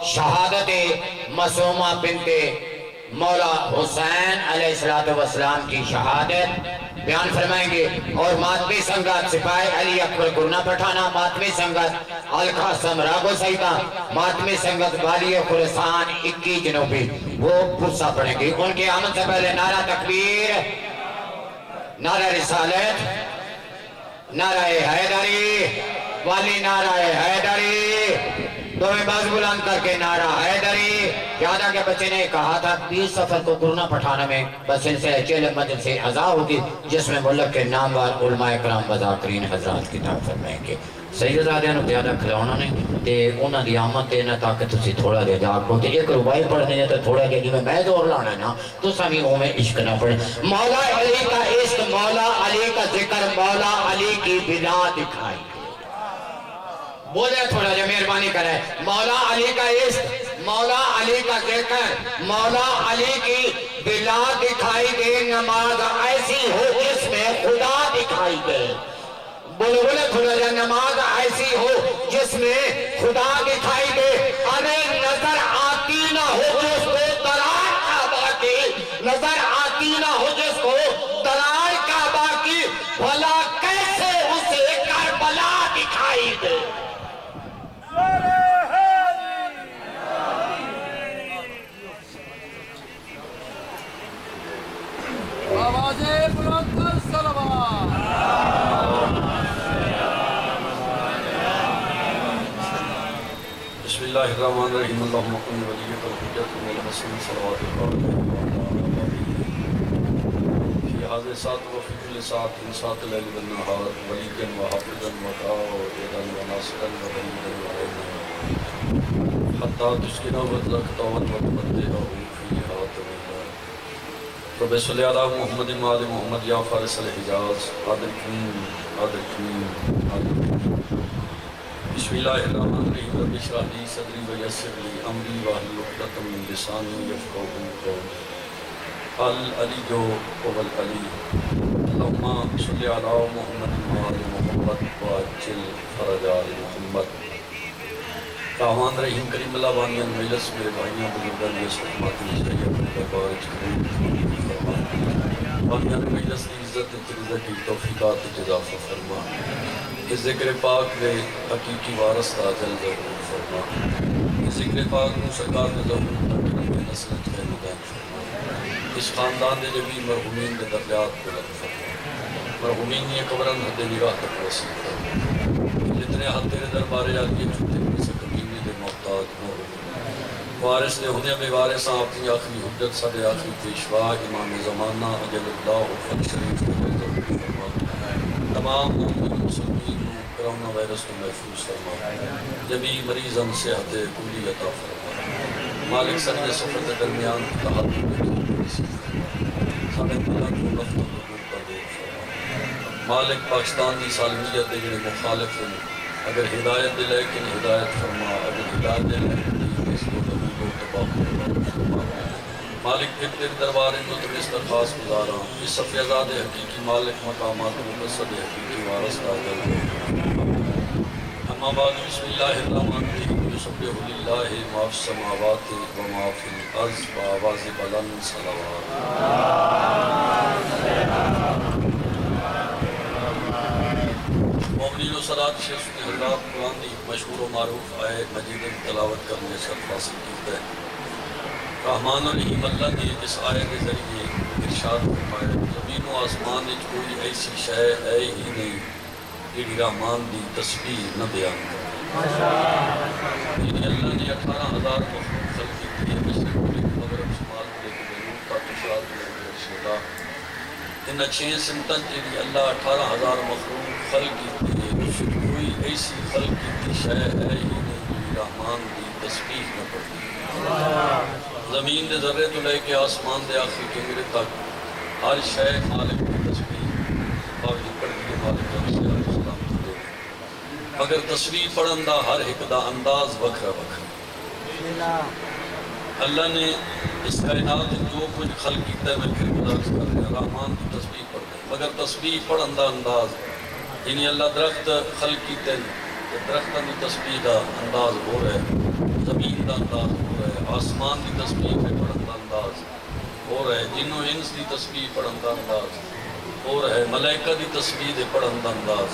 شہادت معصومہ بنت مولا حسین علیہ السلام کی شہادت بیان فرمائیں گے، اور ماتمی سنگت سپاہی علی اکبر گرنا پٹھانا، ماتمی سنگت القاسم راگو سیدہ، ماتمی سنگت والی خراسان 21 جنوبی، وہ پرسہ پڑھیں گے۔ ان کے آمد سے پہلے نعرہ تکبیر، نعرہ رسالت، نعرہ حیدری، والی نعرہ حیدری، دونوں باز بلند کر کے نعرہ حیدری۔ یاد آگے بچے نے کہا تھا 20 سفر کو گرنا پٹھانا میں بس ان سے چیل مجل سے عزا ہوگی، جس میں ملک کے ناموار علماء اکرام وذاکرین حضرات کتاب فرمائیں گے۔ سید زادیاں نو زیادہ کھلاؤنا نے تے انہاں دی آمد تے نہ تاکہ تسی تھوڑا دے جاگ کو تے ایک ربائی پڑھنے ہے تو تھوڑا دے جی میں زور لانا ہے نا تو سامی میں عشق نہ پڑھے۔ مولا علی کا عشق، مولا علی کا ذکر، مولا علی کی بلا دکھائی، بولے تھوڑا جا مہربانی کرے۔ مولا علی کا عشق، مولا علی کا ذکر، مولا علی کی بلا دکھائی دے، نماز ایسی ہو جس میں خدا دکھائی دے۔ بولے تھوڑا جا نماز ایسی ہو جس میں خدا دکھائی دے، ارے نظر آتی نہ ہو جس کو درار کعبہ کی، نظر آتی نہ ہو جس کو درار کعبہ کی، بھلا کیسے اسے کربلا دکھائی دے۔ آوازیں بلند کر صلوات۔ بسم اللہ الرحمن الرحیم، اللہم کن ولیک الحجت من الحسن صلوات اللہ فی حاضر سات و فی کل سات انسات لیل و نہار ولیکن و حافظن و قائدن و ناصرن و بلیدن و عیدن حتی تسکنہ و تلقتاون و تبدیہ فی حاتم رب صلی علی محمد مال محمد یا فارس الحجاز عادل کریم عادل کریم عادل کریم۔ بسم اللہ الرحمن الرحیم، رب اشرح لی صدری ویسر لی امری واحلل عقدۃ من لسانی یفقہوا قولی۔ العلی هو العلی، اللہم صلی علی محمد مال محمد وعجل فرج آل محمد۔ رحمان رحیم کریم اللہ بانیان مجلس میرے بھائیاں بزرگان یہ سلامات نشتری اپنے دربار کریم بانیان مجلس کی عزت ترزہ کی توفیقات جزافہ فرما، اس ذکر پاک میں حقیقی وارث کا جل ضرور فرما، اس ذکر پاک میں سرکار میں ضرور تاکہ نسل خیر مدین فرما، اس خاندان دے جبی مرحومین دے درجات بلند فرما، مرحومین یہ قبرن حد نگاہ تک وسیع فرما، جتنے حد تیرے دربارے آگے چھوٹے محتاج مرحوم وارث نے ہونے بے وارثاں اپنی آخری حجت صدر آخری پیشوا امام زمانہ اجل اللہ فن شریف کو ضرور فرما، تمام مومن مسلمین کرونا وائرس کو محفوظ فرما، جبی مریضاً صحت کلی عطا فرما، مالک سنگ سفر کے درمیان تحت ساڑھے ملک کو رفت و حضور کا دور فرما، مالک پاکستان دی سالمیت دیگنے مخالف اگر ہدایت دے لیکن ہدایت فرما، اگر ہدایت دے لیکن اس کو دبو کو تباہ فرما، مالک پھر تیرے دربار میں تم اس درخواست گزارا، اس صفی ازاد حقیقی مالک مقامات مقصد حقیقی وارث کا جل اما بعد بسم اللہ الرحمن الرحیم، یسبح للہ ما فی السماوات و ما فی الارض بآواز بلند صلوات۔ مومنین و صلاة شیخ حضرات قرآن دی مشہور و معروف آئے مجید تلاوت کرنے شرف حاصل کیتا ہے۔ رحمان الرحیم اللہ نے اس آئے کے ذریعے ارشاد فرمایا، زمین و آسمان وچ کوئی ایسی شے ہے ہی نہیں جڑی رحمان دی تسبیح نہ بیان کرے۔ یعنی اللہ نے 18,000 مخلوق خلق کی ہے، مشرق مغرب شمال جنوب تا کشاد شدا، ان 6 سمتن جڑی اللہ 18,000 مخلوق خلق کی ہے، اس کوئی ایسی خلق کی شے ہے ہی نہیں جڑی رحمان دی تسبیح نہ پڑھے۔ زمین دے ذرے تو لے کے آسمان دے آخری کنگرے تک ہر شے مالک کی تسبیح باوجود پڑھ کے مالک رب سے علیہ السلام دے، مگر تسبیح پڑھن دا ہر ایک دا انداز وکھرا وکھرا۔ اللہ نے اس کائنات جو کچھ خلق کیتا ہے میں پھر گزارش کر رہا رحمان کی تسبیح پڑھ دیں، مگر تسبیح پڑھن دا انداز یعنی اللہ درخت خلق کیتے ہیں، درختاں دی تسبیح دا انداز ہو رہا ہے، زمین دا انداز ہو رہا ہے، آسمان دی تسبیح پڑھن دا انداز ہو رہا ہے، جن و انس دی تسبیح پڑھن دا انداز ہو رہا ہے، ملائکہ دی تسبیح دے پڑھن دا انداز،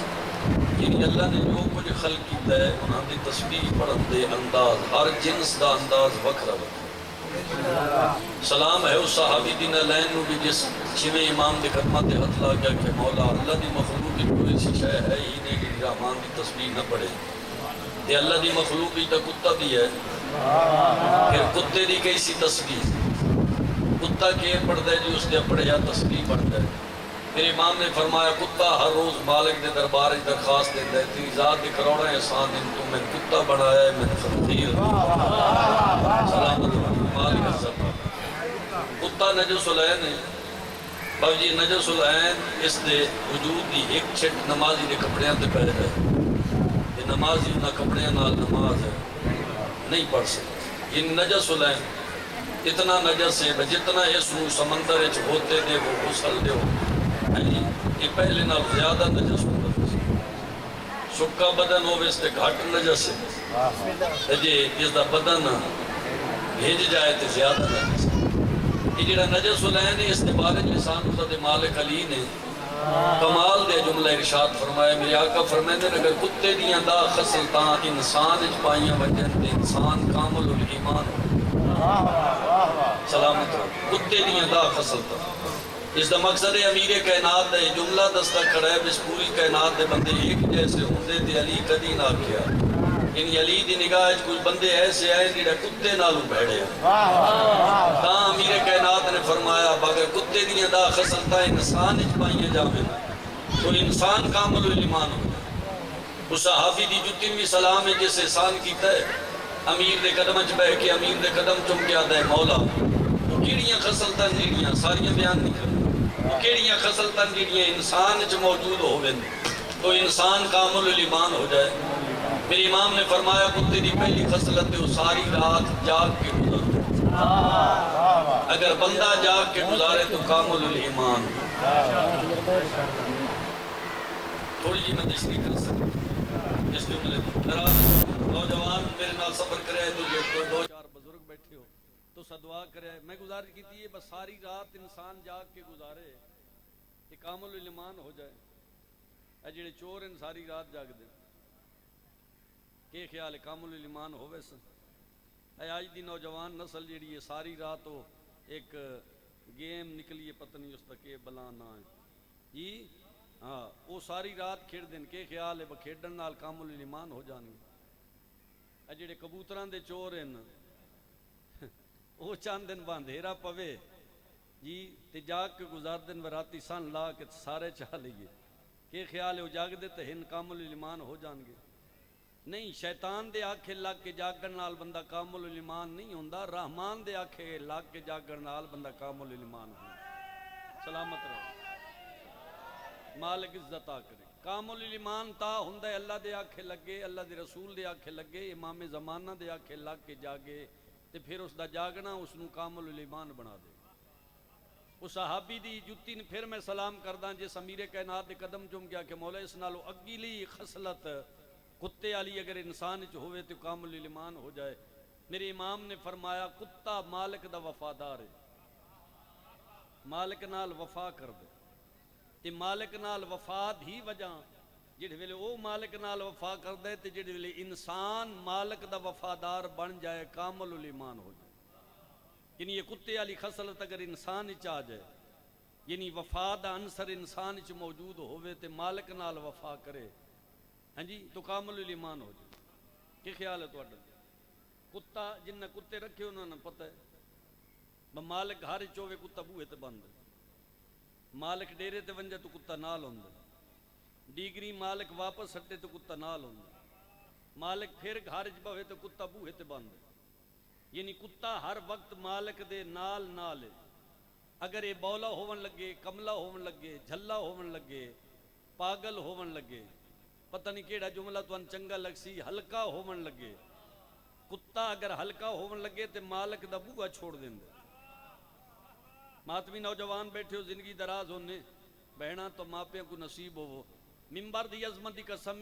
یعنی اللہ نے جو کچھ خلق کیتا ہے انہاں دی تسبیح پڑھن دے انداز، ہر جنس دا انداز وکھرا وکھرا۔ سلام ہے اس صحابی دی نالین نو بھی جس چھویں امام دے قدمہ تے ہتھ لا گیا کہ مولا اللہ دی مخلوق کی کوئی سی شے ہے ہی نہیں کہ رحمان دی تسبیح نہ پڑھے، تے اللہ دی مخلوق ہی تا کتا بھی ہے، پھر کتے دی کیسی تسبیح، کتا کے پڑھتا ہے جو اس نے پڑھے یا تسبیح پڑھتا ہے۔ میرے امام نے فرمایا کتا ہر روز مالک دے دربار درخواست دیتا ہے، تیری ذات دی کروڑا احسان ان تو میں کتا بنایا ہے، میں خنزیر سلامت مالک عزت کتا نجس العین ہے۔ بھائی جی نجس العین اس دے وجود دی ایک چھٹ نمازی دے کپڑیاں تے پہلے ہے، یہ نمازی نہ کپڑیاں نال نماز ہے نہیں پڑھ سکتے، یہ نجس العین اتنا نجس ہے جتنا اس نو سمندر اچ ہوتے دے وہ غسل دے ہو، یہ پہلے نال زیادہ نجس ہوتا ہے، سکا بدن ہو اس تے گھٹ نجس ہے، جی اس دا بدن بھیج جائے تے زیادہ نجس ہے۔ یہ جڑا نجس العین ہے اس دے بارے لسان حضرت مالک علی نے کمال دے جملہ ارشاد فرمایا، میرے آقا فرمائے اگر کتے دیاں دا خصلتاں انسان اچ پائیاں وجن تے انسان کامل الایمان ہو، سلامت ہو، کتے دیاں دا خصلتاں، اس دا مقصد ہے امیر کائنات دا یہ جملہ دستہ کھڑا ہے، اس پوری کائنات دے بندے ایک جیسے ہوندے تے علی کدی نہ کیا، یعنی علی دی نگاہ کچھ بندے ایسے آئے جڑے کتے نالوں بھیڑے ہیں، تاں امیر کائنات نے فرمایا اگر کتے دیاں دا خصلتاں انسان اچ پائیاں جاویں تو انسان کامل الایمان ہو جائے۔ اس صحابی دی جتی بھی سلام ہے جس احسان کیتا ہے، امیر دے قدم اچ بہ کے امیر دے قدم چم کے آتا ہے مولا وہ کیڑیاں خصلتاں جڑیاں ساریاں بیان نہیں کریں، وہ کیڑیاں خصلتاں جڑیاں انسان اچ موجود ہوویں تو انسان کامل الایمان ہو جائے۔ میرے امام نے فرمایا کتے دی پہلی خصلت ہے وہ ساری رات جاگ کے گزارے، اگر بندہ جاگ کے گزارے تو کامل الایمان۔ تھوڑی جی میں تشریح کر سکتا اس جملے نوجوان میرے نال صبر کرے تو جو دو چار بزرگ بیٹھے ہو تو دعا کرے، میں گزارش کیتی ہے بس ساری رات انسان جاگ کے گزارے کہ کامل الایمان ہو جائے۔ اے جڑے چور ہیں ساری رات جاگ دے کہ خیال ہے کامل الایمان ہوئے سن؟ اے آج دی نوجوان نسل جڑی ہے ساری رات وہ ایک گیم نکلی ہے پتہ نہیں اس تک کہ بلا نہ ہے جی ہاں وہ ساری رات کھیڑ دیں کہ خیال ہے کھیڈن نال کامل الایمان ہو جان گے۔ اے جڑے کبوتران دے چور ہیں وہ چاند دن باندھیرا پوے جی تے جاگ کے گزار دن وراتی سن لا کے سارے چاہ لئیے کہ خیال ہے وہ جاگ دے تے ہن کامل الایمان ہو جان گے۔ نہیں، شیطان دے آکھے لگ کے جاگن نال بندہ کامل الایمان نہیں ہوندا، رحمان دے آکھے لگ کے جاگن نال بندہ کامل الایمان ہوندا۔ سلامت رہو، مالک عزت آ کرے۔ کامل الایمان تا ہوندا ہے اللہ دے آکھے لگے، اللہ دے رسول دے آکھے لگے، امام زمانہ دے آکھے لگ کے جاگے تے پھر اس دا جاگنا اس نو کامل الایمان بنا دے۔ اس صحابی دی جتی نے پھر میں سلام کرداں جس امیر کائنات دے قدم چم گیا کہ مولا اس نالو اگلی خصلت کتے علی اگر انسان چ ہوئے تو کامل الایمان ہو جائے۔ میرے امام نے فرمایا کتا مالک دا وفادار ہے، مالک نال وفا کر دے تے مالک نال وفاد ہی وجہ جڑے ویلے او مالک نال وفا کر دے تے جڑے ویلے انسان مالک دا وفادار بن جائے کامل الایمان ہو جائے۔ یعنی یہ کتے علی خصلت اگر انسان چ آ جائے یعنی وفا دا عنصر انسان چ موجود ہوئے تے مالک نال وفا کرے ہاں جی تو کامل الایمان ہو جائے۔ کہ خیال ہے تہاڈا؟ کتا جنہ کتے رکھے انہوں نے پتہ ہے مالک گھر چوے کتا بوہے تے بند ہے، مالک ڈیرے تے ونجے تو کتا نال ہوندا، ڈیگری مالک واپس ہٹے تو کتا نال ہوندا، مالک پھر گھر چ بوے تو کتا بوہے تے بند ہے۔ یعنی کتا ہر وقت مالک دے نال نال ہے، اگر یہ بولا ہون لگے، کملا ہون لگے، جھلا ہون لگے، پاگل ہون لگے، پتہ نہیں کیڑا جملہ تو ان چنگا لگ سی، ہلکا ہون لگے، کتا اگر ہلکا ہون لگے تے مالک دا بوہا چھوڑ دیں دے۔ ماتمی نوجوان بیٹھے ہو زندگی دراز ہونے بہنا تو ماپیاں کو نصیب ہو منبر دی عظمت دی قسم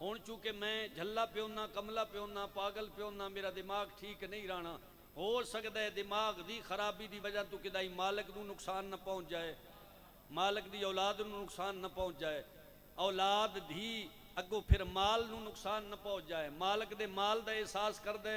ہن چونکہ میں جھلا پیونا کملا پیونا پاگل پیونا میرا دماغ ٹھیک نہیں رہنا. ہو سکتا ہے دماغ دی خرابی دی وجہ تو کدائی مالک نو نقصان نہ پہنچ جائے, مالک دی اولاد نو نقصان نہ پہنچ جائے, اولاد دی اگو پھر مال نو نقصان نہ پہنچ جائے. مالک دے مال دا احساس کر دے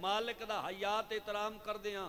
مالک دا حیات احترام کر دیاں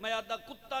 میں آدھا کتا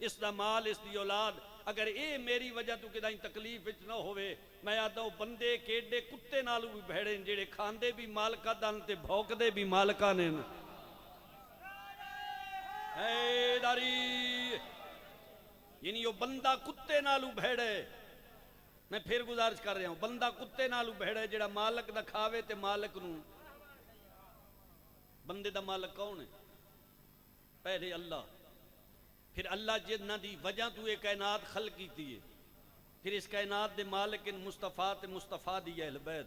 اس دا مال اس دی اولاد اگر اے میری وجہ تو کہ دائی تکلیف وچ نہ ہوئے. میں آدھا وہ بندے کیڑے کتے نالو بھی بھیڑے جڑے کھاندے بھی مالکہ دان تے بھوک دے بھی مالکہ نے. اے داری یعنی وہ بندہ کتے نالو بھیڑے. میں پھر گزارش کر رہا ہوں, بندہ کتے نالو بھیڑے جڑا مالک دا کھاوے تے مالک نو. بندے دا مالک کون ہے؟ پہلے اللہ, پھر اللہ جنہ دی وجہ تو یہ کائنات خلق کیتی ہے, پھر اس کائنات دے مالک ان مصطفیٰ تے مصطفیٰ دی اہل بیت.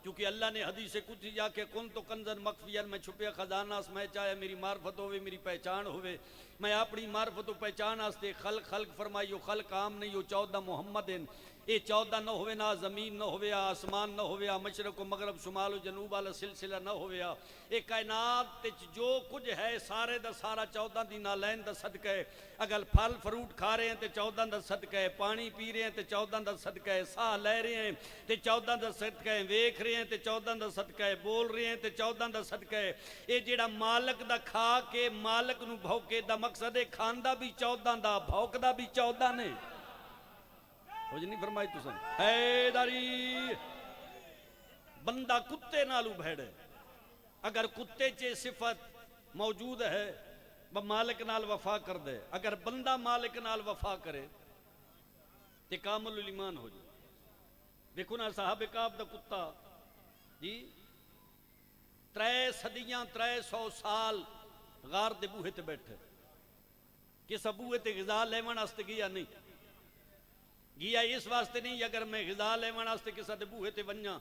کیونکہ اللہ نے حدیث قدسی جا کے کن تو کنزن مخفیان میں چھپے خزانہ اس میں چاہے میری معرفت ہوئے میری پہچان ہوئے. میں اپنی معرفت و پہچان آستے خلق فرمائی ہو خلق عام نہیں ہو 14 محمد ہیں. یہ 14 نہ ہوئے نہ زمین نہ ہوئے آسمان نہ ہوئے مشرق و مغرب شمال و جنوب والا سلسلہ نہ ہوئے. یہ کائنات جو کچھ ہے سارے دا سارا 14 دی نالین دا صدقہ ہے. اگر پھل فروٹ کھا رہے ہیں تے 14 دا صدقہ ہے, پانی پی رہے ہیں تے 14 دا صدقہ ہے, ساہ لے رہے ہیں تے 14 دا صدقہ ہے, ویکھ رہے ہیں تے 14 دا صدقہ ہے, بول رہے ہیں تے 14 دا صدقہ ہے. یہ جیڑا مالک دا کھا کے مالک نو بھوکے دا مقصد ہے کھاندہ بھی 14 دا بھوک دا بھی 14 نے. ہو جی نہیں فرمائی تو سن اے داری بندہ کتے نالو بھیڑے. اگر کتے چے صفت موجود ہے مالک نال وفا کر دے, اگر بندہ مالک نال وفا کرے تے کامل الایمان ہو جائے. دیکھو نا صحابہ کعب دا کتا جی 3 صدیاں 300 سال غار دے بوہے تے بیٹھے. کس بوہے تے غذا لیون واسطے گیا نہیں, گیا اس واسطے نہیں اگر میں غذا لیون واسطے کسا دے بوہے تے ونجاں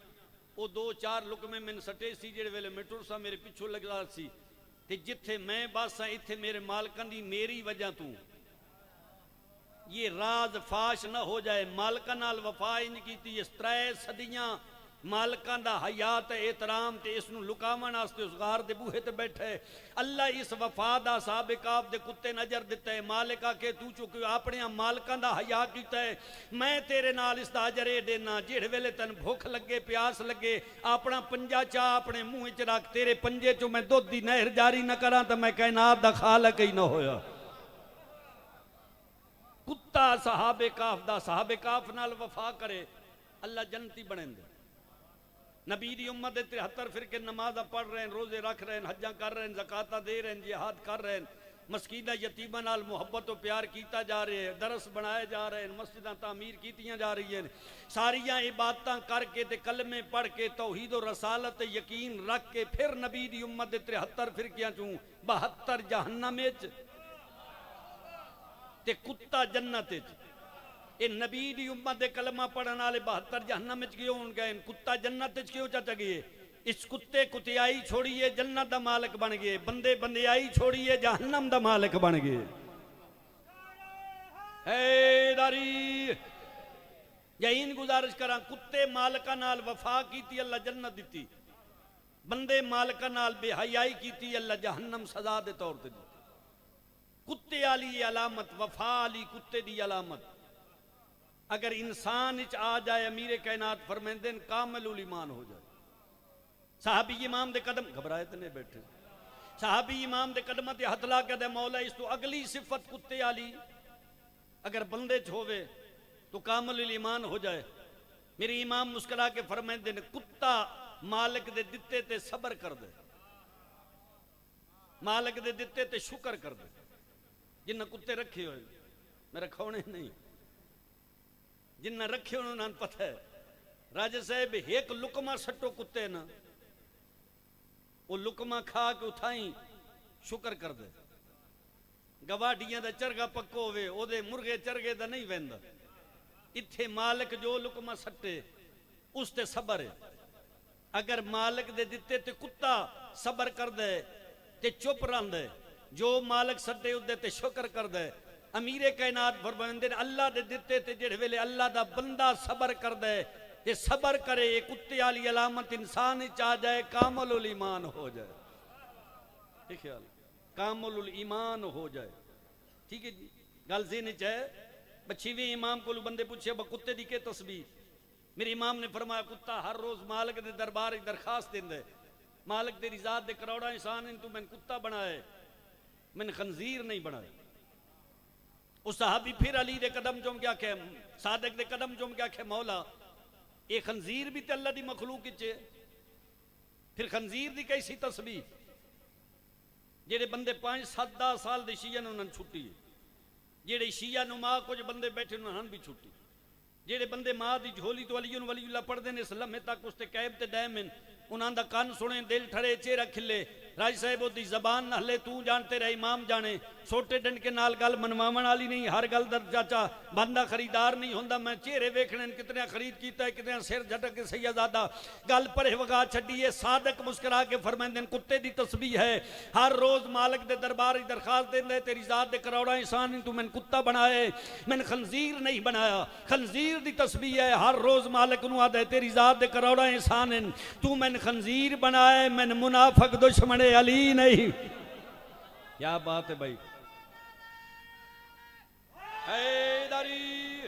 او 2-4 لقمے میں سٹے سی جڑے ویلے میں ٹرسا میرے پیچھو لگا سی تے جتھے میں باسا ایتھے میرے مالکاں دی میری وجہ تو یہ راز فاش نہ ہو جائے. مالکاں نال وفا انج کیتی اس 3 صدیاں مالکاں دا حیات احترام تے اس نو لکاون واسطے اس غار دے بوہے تے بیٹھے. اللہ اس وفا دا صحابہ کعب دے کتے نظر دیتا ہے. مالکا کہ تو چکے اپنے مالکاں دا حیا کیتا ہے, میں تیرے نال اس دا اجر دینا. جڑے ویلے تن بھوک لگے پیاس لگے اپنا پنجا چا اپنے منہ وچ رکھ, تیرے پنجے چوں میں دودھ دی نہر جاری نہ کراں تے میں کائنات دا خالق ہی نہ ہویا. کتا صحابہ کعب نال وفا کرے اللہ جنتی بنیں دے. نبی دی امت 73 فرقے نمازہ پڑھ رہے ہیں, روزے رکھ رہے ہیں, حجاں کر رہے ہیں, زکاتہ دے رہے ہیں, جہاد کر رہے ہیں, مسکینہ یتیمہ نال محبت و پیار کیتا جا رہے ہیں, درس بنائے جا رہے ہیں, مسجداں تعمیر کیتیاں جا رہی ہیں. ساریاں عبادتاں کر کے تے کلمے پڑھ کے توحید و رسالت یقین رکھ کے پھر نبی دی امت 73 فرقیاں چوں 72 جہنم وچ تے کتا جنت وچ. اے نبی دی امت دے کلمہ پڑھن والے 72 جہنم وچ کیوں ہون گئے, کتا جنت وچ کیوں چا گئے؟ اس کتے کتیائی چھوڑیے جنت دا مالک بن گئے, بندے بندیائی چھوڑیے جہنم دا مالک بن گئے. اے داری یہین گزارش کراں کتے مالکہ نال وفا کیتی اللہ جنت دیتی, بندے مالکہ نال بے حیائی کیتی اللہ جہنم سزا دے طور تے دیتی. کتے والی علامت وفا والی کتے دی علامت اگر انسان اچ آ جائے امیر کائنات فرمیندے کامل الایمان ہو جائے. صحابی امام دے قدم گھبرائے تے نہیں بیٹھے, صحابی امام دے قدمہ تے ہاتھ لا کے دے مولا اس تو اگلی صفت کتے والی اگر بندے چ ہوے تو کامل الایمان ہو جائے. میری امام مسکرا کے فرمیندے نے کتا مالک دے دتے تے صبر کر دے, مالک دے دتے تے شکر کر دے. جنہ کتے رکھے ہوئے میں رکھونے نہیں, جنہ رکھے انہوں نے پتہ ہے. راجہ صاحب ایک لکمہ سٹو کتے نا وہ لکمہ کھا کے اٹھائیں شکر کر دے. گواڈیاں دا چرگا پکو ہوئے او دے مرغے چرگے دا نہیں ویندا, اتھے مالک جو لکمہ سٹے اس تے صبر ہے. اگر مالک دے دیتے تے کتا صبر کر دے تے چپ رہن دے، جو مالک سٹے اس دے تے شکر کر دے. امیر کائنات فرماندے نے اللہ دے دیتے تے جڑے ویلے اللہ دا بندہ صبر کر دے تے صبر کرے، یہ کتے والی علامت انسان چاہ جائے کامل الایمان ہو جائے. ٹھیک خیال کامل الایمان ہو جائے. ٹھیک ہے جی، گل ذہن وچ ہے. بچھیویں امام کو بندے پوچھے با کتے دی کے تسبیح، میرے امام نے فرمایا کتا ہر روز مالک دے دربار ایک درخواست دیندا ہے، مالک تیری ذات دے کروڑا انسان ہیں، تو میں کتا بنائے، میں خنزیر نہیں بنائے. اس صحابی پھر علی دے قدم چوم کیا کہ صادق دے قدم چوم کیا کہ مولا اے خنزیر بھی تے اللہ دی مخلوق وچ، پھر خنزیر دی کیسی تسبیح؟ جڑے بندے 5-7 سال دے شیعہ انہاں چھٹی، جڑے شیعہ نما کچھ بندے بیٹھے انہاں بھی چھٹی، جڑے بندے ماں دی جھولی تو ولی اللہ پڑھ دے نے اس لمحے تک اس تے قیب تے دائم ہیں، انہاں دا کان سنے، دل ٹھڑے، چہرہ کھلے، راج صاحب دی زبان نہ ہلے، تو جانتے رہے امام جانے. چھوٹے ڈنڈ کے نال گل منواون والی نہیں، ہر گل در چاچا بندہ خریدار نہیں ہوندا. میں چہرے ویکھنے کتنے خرید کیتا ہے، کتنے سر جھٹک کے سیدزادہ گل پرے وگا چھڈی ہے. صادق مسکرا کے فرماندے ہیں کتے دی تسبیح ہے، ہر روز مالک دے دربار درخواست دیندا تیری ذات دے کروڑا انسان ہیں، تو میں کتا بنائے، میں خنزیر نہیں بنایا. خنزیر دی تسبیح ہے، ہر روز مالک نو آدھے تیری ذات دے کروڑا انسان ہیں، تو میں خنزیر بنائے، میں منافق دشمن علی نہیں. کیا بات ہے بھائی. حیدری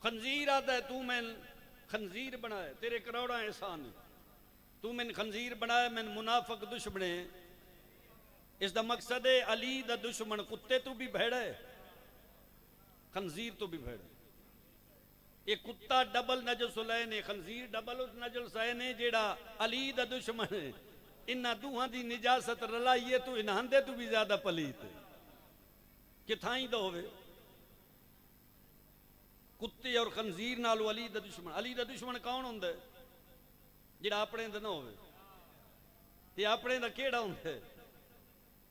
خنزیر آتا ہے، تو میں خنزیر بنائے، تیرے کروڑا احسان ہے، تو میں خنزیر بنائے، میں منافق دشمنے. اس دا مقصد ہے علی دا دشمن کتے تو بھی بھیڑا ہے، خنزیر تو بھی بھیڑا ہے. یہ کتا ڈبل نجس لین ہے، خنزیر ڈبل نجس لین ہے، جیڑا علی دا دشمن ہے. انہاں دوہاں دی نجاست رلائیے تو انہاں دے تو بھی زیادہ پلیت ہے. کتھائیں دا ہوئے کتے اور خنزیر نالو علی دا دشمن. علی دا دشمن کون ہوندہ ہے؟ جیڑا اپنے دا نہ ہوئے. تے اپنے دا کیڑا ہوندہ ہے؟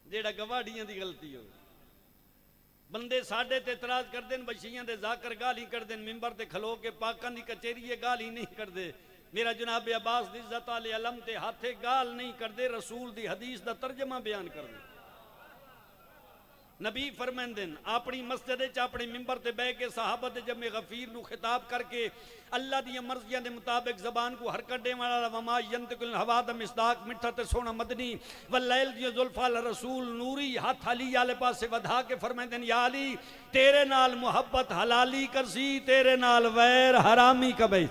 جیڑا گواڑیاں دی غلطی ہوئے. بندے ساڑھے تے اعتراض کر دیں، بشیاں دے ذاکر گالی کر دیں، ممبر تے کھلو کے پاکان دی کچیری گالی نہیں کر دے. میرا جناب عباس دی عزت علی علم تے ہاتھے گال نہیں کر دے، رسول دی حدیث دا ترجمہ بیان کر دے. نبی فرمیندن اپنی مسجد وچ اپنے ممبر تے بہ کے صحابہ دے جمع غفیر نو خطاب کر کے اللہ دی مرضیاں دے مطابق زبان کو حرکت دے والا وما ینطق الہوا دا مصداق میٹھا تے سونا مدنی واللیل دی زلفا رسول نوری ہاتھ علی والے پاسے ودھا کے فرمیندن یا علی تیرے نال محبت حلالی کرسی، تیرے نال ویر حرامی کبھی.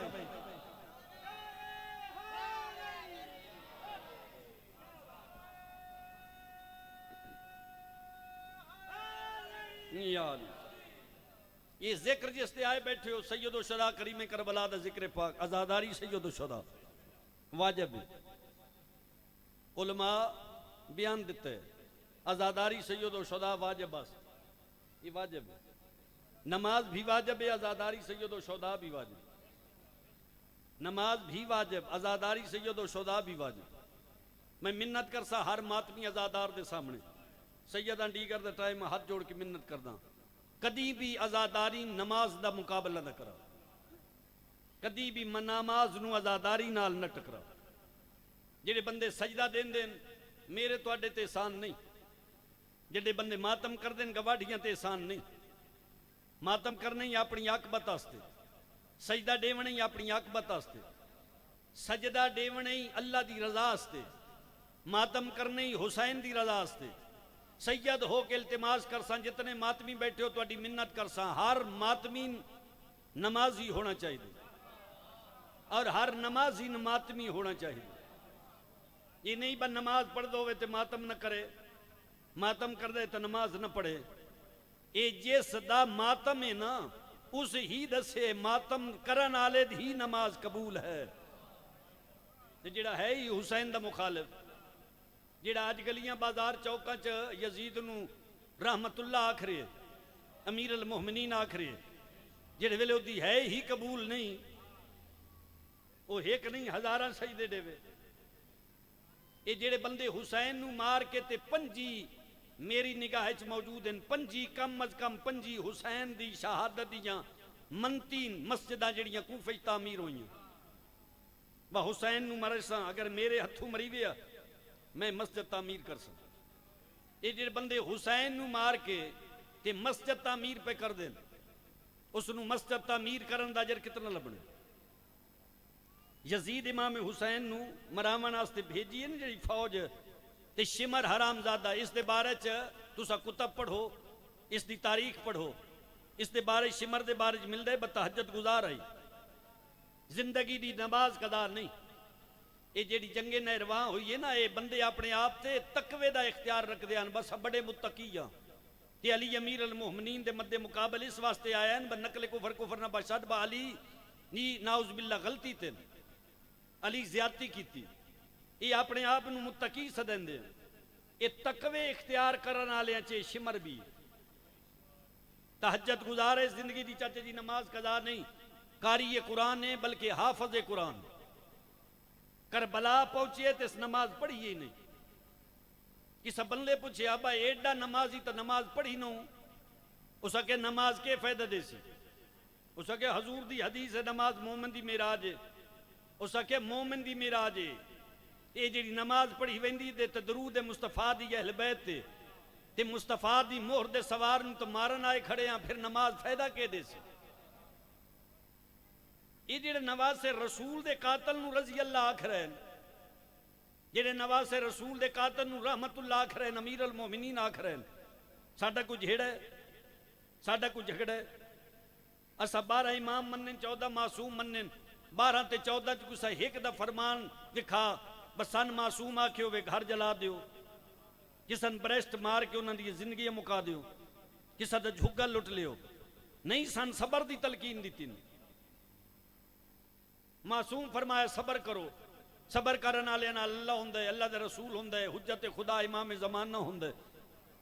یہ ذکر جس تے آئے بیٹھے ہو سید و شہداء کریم کربلا دا ذکر پاک عزاداری سید و شہداء واجب ہے. علماء بیان دیتے ہیں عزاداری سید و شہداء واجب بس، یہ واجب ہے. نماز بھی واجب ہے، عزاداری سید و شہداء بھی واجب. نماز بھی واجب، عزاداری سید و شہداء بھی واجب. میں منت کرسا ہر ماتمی عزادار دے سامنے سیدہ ڈیگر دا ٹائم ہاتھ جوڑ کے منت کردہ کدی بھی عزاداری نماز دا مقابلہ نہ کرا، کدی بھی نماز نو عزاداری نال نہ ٹکرا. جڑے بندے سجدہ دین دین میرے تو اڈے تے احسان نہیں، جڑے بندے ماتم کر دین گواڑیاں تے احسان نہیں. ماتم کرنے ہی اپنی عاقبت آستے، سجدہ دیونے ہی اپنی عاقبت آستے، سجدہ دیونے ہی اللہ دی رضا آستے، ماتم کرنے ہی حسین دی رضا آستے. سید ہو کے التماس کرساں جتنے ماتمی بیٹھے ہو تو اڈی منت کرساں ہر ماتمی نمازی ہونا چاہیے اور ہر نمازی ماتمی ہونا چاہیے. یہ نہیں بس نماز پڑھ دو تے ماتم نہ کرے، ماتم کر دے تو نماز نہ پڑھے. اے جس دا ماتم ہے نا اس ہی دسے ماتم کرن آلے ہی نماز قبول ہے. جڑا ہے ہی حسین دا مخالف، جڑا آج گلیاں بازار چوکاں چ یزید نو رحمت اللہ آکھرے امیر المومنین آکھرے، جڑے ویلے دی ہے ہی قبول نہیں، وہ ایک نہیں ہزاراں سجدے دے وے. یہ جڑے بندے حسین نو مار کے تے پنجی میری نگاہ چ موجود ہیں، پنجی کم از کم پنجی حسین دی شہادت دیاں منتی مسجداں جڑیاں کوفے وچ تعمیر ہوئیں، با حسین نو مرے ساں اگر میرے ہتھوں مری ویا میں مسجد تعمیر کر ساں۔ یہ جڑے بندے حسین نو مار کے تے مسجد تعمیر پہ کر دیں، اس نو مسجد تعمیر کرن دا اجر کتنا لبنے؟ یزید امام حسین نو مراون واسطے بھیجی ہے نا جڑی فوج تے شمر حرام زادہ، اس دے بارے چ تسا کتب پڑھو، اس دی تاریخ پڑھو، اس دے بارے شمر دے بارے چ مل دے بتہجد گزار آئی، زندگی دی نماز قضا نہیں۔ یہ جیڑی جنگ نہرواں ہوئی ہے نا، یہ بندے اپنے آپ تے تقوی دا اختیار رکھ دے ہیں، بس بڑے متقی ہیں تے علی امیر المومنین دے مد مقابل اس واسطے آیا ہے نقل کفر نہ بشد با علی نی ناؤز باللہ غلطی تے علی زیادتی کیتی، یہ اپنے آپ نو متقی سدن دے، یہ تقوی اختیار کرن والے چے شمر بھی تہجد گزارے زندگی دی چاچے دی نماز قضا نہیں، قاری قرآن ہے بلکہ حافظ قرآن، کربلا پہنچیے تے اس نماز پڑھی ہی نہیں۔ کسا بندے پوچھے آبا ایڈا نمازی تو نماز پڑھی نہ ہوں، اس کے نماز کے فائدہ دے سی؟ اس کے حضور دی حدیث ہے نماز مومن دی میراج ہے، اس کے مومن دی میراج ہے، یہ جڑی نماز پڑھی ویندی دے تے درود مصطفیٰ دی اہل بیت تے مصطفیٰ دی مہر دے سوار نوں تو مارن آئے کھڑے ہیں، پھر نماز فائدہ کے دے سی؟ یہ جڑے نواز رسول دے قاتل نو رضی اللہ آکھ رہے ہیں، جڑے نواز رسول دے قاتل نو رحمت اللہ آکھ رہے ہیں، امیر المومنین آکھ رہے ہیں، ساڈا کوئی جھیڑا ہے، ساڈا کوئی جھگڑا ہے؟ اسا 12 امام منن 14 معصوم منن، 12 تے 14 چ کسا ایک دا فرمان دکھا بسن معصوم آکھے ہوئے گھر جلا دیو، کسن بریسٹ مار کے انہاں دی زندگی مکا دیو، کسا دا جھگا لٹ لیو، نہیں سن صبر دی تلقین دیتی نہیں۔ معصوم فرمایا صبر کرو، صبر کرنا لینا اللہ ہوندے، اللہ دے رسول ہوندے، حجت خدا امام زمانہ ہوندے،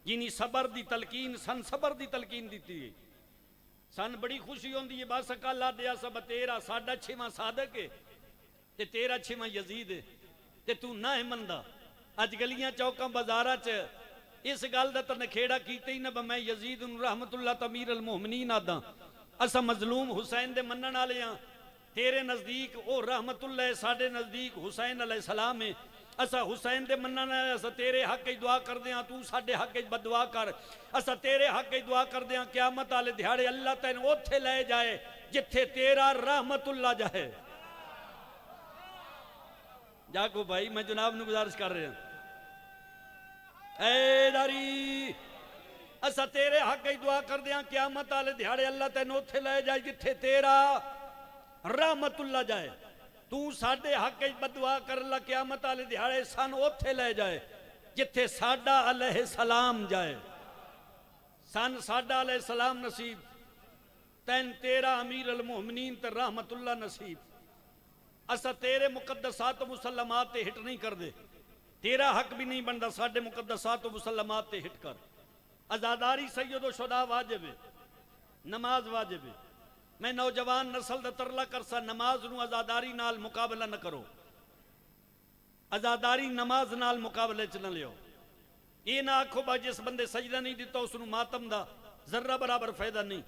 جنہی صبر دی تلقین سن صبر دی تلقین دیتی ہے، سن بڑی خوشی ہوندی ہے بس کالا دیا سب تیرا ساڈا 6واں صادق ہے تے تیرا 6واں یزید ہے تے تو نہ ہے مندہ۔ اج گلیاں چوکاں بازاراں چ اس گل دا تے نکھیڑا کیتے ہی نہ میں یزید رحمت اللہ امیر المومنین آداں، اسا مظلوم حسین دے منن والے ہاں، تیرے نزدیک او رحمت اللہ، ساڈے نزدیک حسین علیہ السلام ہے، اسا حسین دے منن والے اسا تیرے حق وچ دعا کردے ہاں، تو ساڈے حق وچ بد دعا کر، اسا تیرے حق وچ دعا کردے ہاں قیامت والے دیہاڑے اللہ تینوں اوتھے لے جائے جتھے تیرا رحمت اللہ جائے۔ جاگو بھائی میں جناب نو گزارش کر رہے ہیں، اے داری اسا تیرے حق وچ دعا کردے ہاں قیامت والے دیہاڑے اللہ تینوں اوتھے لے جائے جتھے تیرا رحمت اللہ جائے، تو ساڈے حق وچ بددعا کر اللہ قیامت والے دیہاڑے سن اوتھے لے جائے جتھے ساڈا علیہ السلام جائے، سن ساڈا علیہ السلام نصیب، تین تیرا امیر المومنین تے رحمت اللہ نصیب۔ اسا تیرے مقدسات و مسلمات تے ہٹ نہیں کر دے، تیرا حق بھی نہیں بندا ساڈے مقدسات و مسلمات تے ہٹ کر۔ عزاداری سید و شہداء واجب ہے، نماز واجب ہے، میں نوجوان نسل دا ترلا کرسا نماز نو عزاداری نال مقابلہ نہ کرو، عزاداری نماز نال مقابلے چ نہ لیو، یہ نہ آکھو با جس بندے سجدہ نہیں دیتا اس نو ماتم دا ذرہ برابر فائدہ نہیں،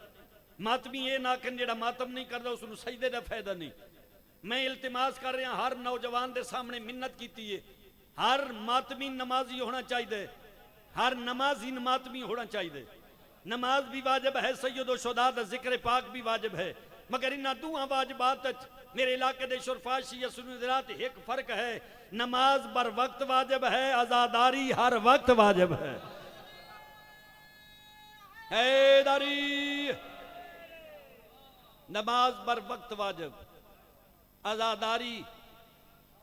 ماتمی یہ نہ آکھن جیڑا ماتم نہیں کردا اس نو سجدے دا فائدہ نہیں۔ میں التماس کر رہا ہر نوجوان دے سامنے منت کیتی ہے، ہر ماتمی نمازی ہونا چاہیے، ہر نمازی ماتمی ہونا چاہیے، نماز بھی واجب ہے، سید و شہداء دا ذکر پاک بھی واجب ہے، مگر انہاں دوہاں واجبات میرے علاقے دے شرفا شیعہ سنی حضرات ایک فرق ہے، نماز بر وقت واجب ہے، عزاداری ہر وقت واجب ہے۔ حیدری نماز بر وقت واجب، عزاداری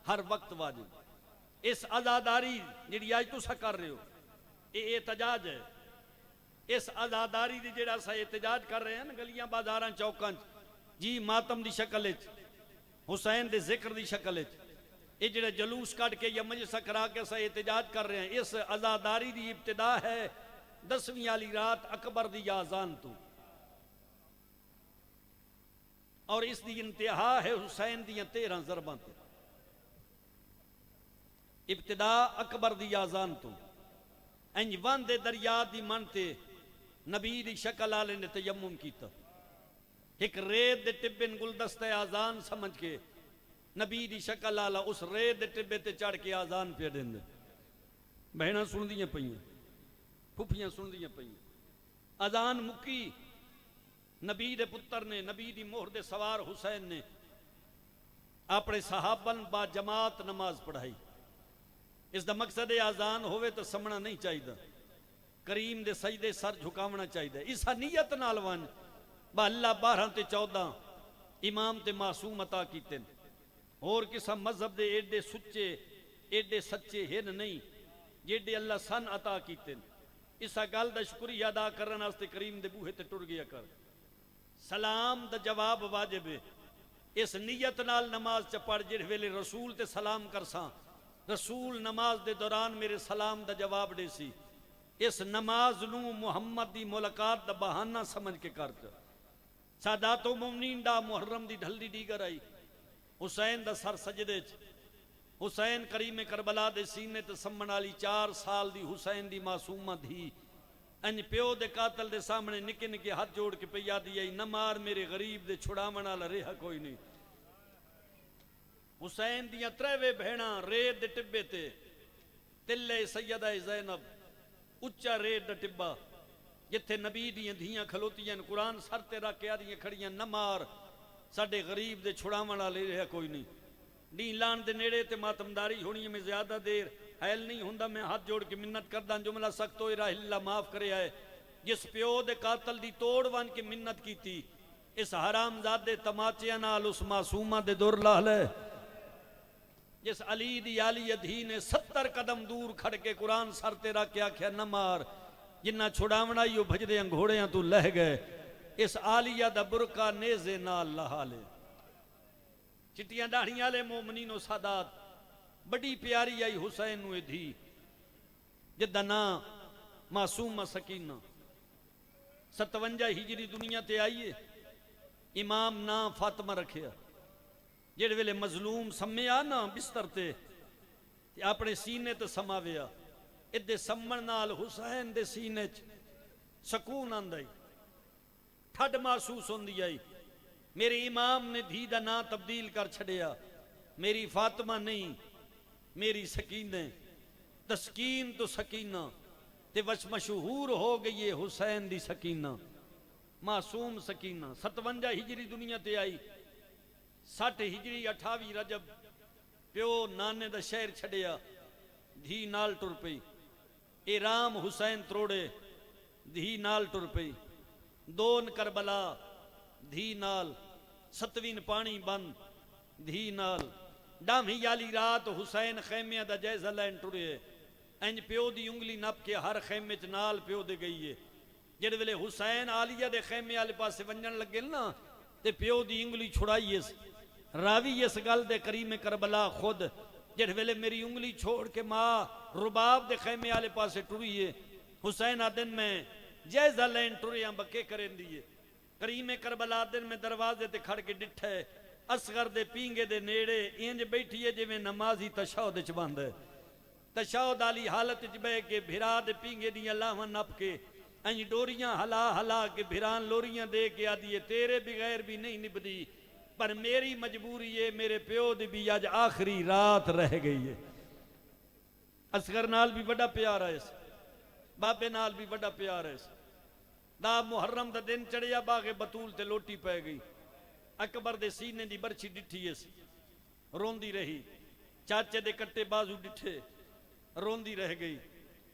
ہر وقت واجب۔ اس عزاداری جڑی آج تسا کر رہے ہو یہ احتجاج ہے، اس عزاداری دی جڑا سا احتجاج کر رہے ہیں نا گلیاں بازاراں چوکاں جی ماتم دی شکل وچ، حسین دے ذکر دی شکل وچ، یہ جڑے جلوس کٹ کے یا مجلس کرا کے سا احتجاج کر رہے ہیں، اس عزاداری دی ابتدا ہے 10ویں والی رات اکبر دی آذان تو، اور اس دی انتہا ہے حسین دیاں 13 ضرباں تے۔ ابتدا اکبر دی آزان تو انج وان دے دریا دی من تے نبی دی شکل آلے نے تیمم کیتا ایک ریت دے ٹبن گلدستہ آزان سمجھ کے نبی دی شکل آلہ اس ریت دے ٹبے تے چڑھ کے آزان پہ دیں دے بہنہ سن دیاں پئیاں پھپیاں سن دیاں پئیاں آزان مکی نبی دے پتر نے نبی دی مہر دے سوار حسین نے اپنے صحابن با جماعت نماز پڑھائی اس دا مقصد آزان ہوئے تو سمنا نہیں چاہیے کریم دے سجدے سر جھکاونا چاہیے اسا نیت نالوان با اللہ 12 تے 14 امام تے معصوم عطا کیتے اور کسا مذہب دے ایڈے سچے ایڈے سچے ہن نہیں جیڈے اللہ سن عطا کیتے اسا گل دا شکریہ ادا کرن واسطے کریم دے بوہے تے ٹر گیا کر سلام دا جواب واجب ہے اس نیت نال نماز چ پڑھ جڑ ویلے رسول تے سلام کرساں رسول نماز دے دوران میرے سلام دا جواب دے سی اس نماز نو محمد دی ملاقات دا بہانہ سمجھ کے کرتا سادات و مومنین دا محرم دی ڈھل دی دیگر آئی حسین دا سر سجدے چ حسین کریم کربلا دے سینے تے سمن والی 4 سال دی حسین دی معصومہ دھی انج پیو دے قاتل دے سامنے نکے نکے ہاتھ جوڑ کے پیا دی نہ مار میرے غریب دے چھڑاونا والا رہا کوئی نہیں حسین دیاں 3 بہناں ریت دے ٹبے تے تلے سیدہ زینب اچا ریت دا ٹبا جتھے نبی دیاں دھیاں کھلوتیاں قرآن سر تے رکھ کے آدیاں کھڑیاں نہ مار ساڈے غریب دے چھڑاونا والا رہا کوئی نہیں ڈی لان دے نیڑے تے ماتمداری ہونی میں زیادہ دیر حیل نہیں ہوندا میں ہاتھ جوڑ کے منت کرداں جملہ سخت ہوئی راہ اللہ معاف کرے آئے جس پیو دے قاتل دی توڑ وان کے منت کی تھی اس حرام زادے تماچیاں نال اس معصومہ دے دور لا لے جس علی دی علی ادھی نے 70 قدم دور کھڑ کے قرآن سر تے رکھ کے آکھیا نہ مار جنہ چھڑاونا یو بھجدے انگھوڑیاں تو لہ گئے اس عالیہ دا برکا نیزے نال لہا لے چٹیاں داڑھیاں لے مومنین و سادات بڑی پیاری آئی حسین نو دھی جدہ نا معصومہ سکینہ 57 ہجری دنیا تے آئیے امام نا فاطمہ رکھیا جڑ ویلے مظلوم سمیا نا بستر تے اپنے سینے تے سماویا ادھے سمن نال حسین دے سینے چ سکون آندائی ٹھڈ محسوس ہوندی آئی میرے امام نے دھی دا نا تبدیل کر چھڑیا میری فاطمہ نہیں میری سکینہ تسکین تو سکینہ تے وچ مشہور ہو گئی حسین دی سکینہ معصوم سکینہ 57 ہجری دنیا تے آئی 60 ہجری 28 رجب پیو نانے دا شہر چھڑیا دھی نال ٹر پئی اے رام حسین تروڑے دھی نال ٹر پئی دون کربلا دھی نال 7ویں پانی بند دھی نال ڈامی یالی رات حسین خیمیہ دا جائزہ لین ٹرے انج پیو دی انگلی نپ کے ہر خیمے چ نال پیو دے گئی ہے جڑ ویلے حسین عالیہ دے خیمے والے پاسے ونجن لگے نا تے پیو دی انگلی چھڑائی اس راوی اس گل دے کریم کربلا خود جڑ ویلے میری انگلی چھوڑ کے ماں رباب دے خیمے والے پاسے ٹری ہے حسین دن میں جائزہ لین ٹریاں بکے کریں دیئے کریم کربلا دن میں دروازے تے کھڑ کے ڈٹھے اصغر دے پینگے دے نیڑے انج بیٹھی ہے جویں نمازی تشہد وچ بند ہے تشہد والی حالت وچ بہ کے بھرا دے پینگے دیاں لاواں نپ کے انج ڈوریاں ہلا ہلا کے بھران لوریاں دے کے آدھی تیرے بغیر بھی نہیں نبدی پر میری مجبوری ہے میرے پیو دی بھی آج آخری رات رہ گئی ہے اصغر نال بھی بڑا پیار ہے اس بابے نال بھی بڑا پیار ہے اس دا محرم دا دن چڑھیا باغ بطول تے لوٹی پہ گئی اکبر دے سینے دی برچی ڈٹھی اس روندی رہی چاچے دے کٹے بازو ڈٹھے روندی رہ گئی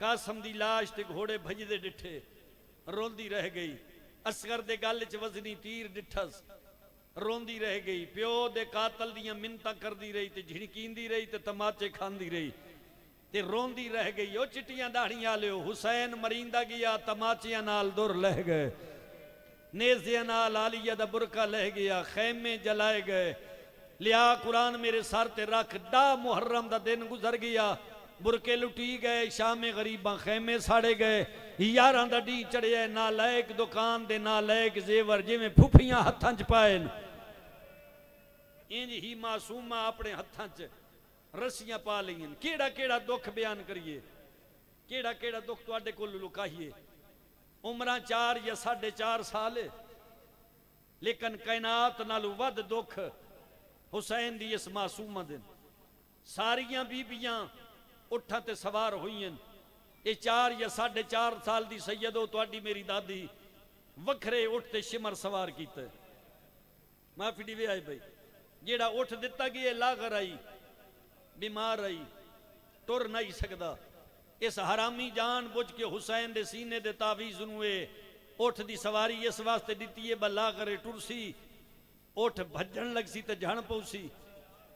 قاسم دی لاش تے گھوڑے بھج دے ڈٹھے روندی رہ گئی اصغر دے گل چ وزنی تیر ڈٹھس روندی رہ گئی پیو دے قاتل دیاں منتاں کر دی رہی تے جھڑکیندی رہی تے تماچے کھاندی رہی تے روندی رہ گئی او چٹیاں داڑھیاں لیو حسین مریندا گیا تماچیاں نال دور لہ گئے نیزیاں نال عالیہ دا برکا لہ گیا خیمے جلائے گئے لیا قرآن میرے سر تے رکھ ڈا محرم دا دن گزر گیا برکے لٹی گئے شام غریباں خیمے ساڑے گئے یاراں دا ڈی چڑھے نالائق دکان دے نالائق زیور جویں پھپھیاں ہتھاں چ پائے انج ہی معصومہ اپنے ہتھاں چ رسیاں پا لیں کیڑا کیڑا دکھ بیان کریے کیڑا کیڑا دکھ تواڈے کول لکائیے عمرہ 4 یا 4.5 سال لیکن کائنات نالو ود دکھ حسین دی اس معصومہ دن ساریاں بیبیاں اٹھاں تے سوار ہوئیں یہ 4 یا 4.5 سال دی سیدو تواڈی میری دادی وکھرے اٹھتے شمر سوار کیتے معافی دیوے آئے بھائی جیڑا اٹھ دیتا گئے لاغر آئی بیمار آئی ٹر نہیں سکدا اس حرامی جان بجھ کے حسین دے سینے دے تعویز انوے اٹھ دی سواری اس واسطے دیتی ہے بلا کرے ٹرسی اٹھ بھجن لگ سی تے جھن پوسی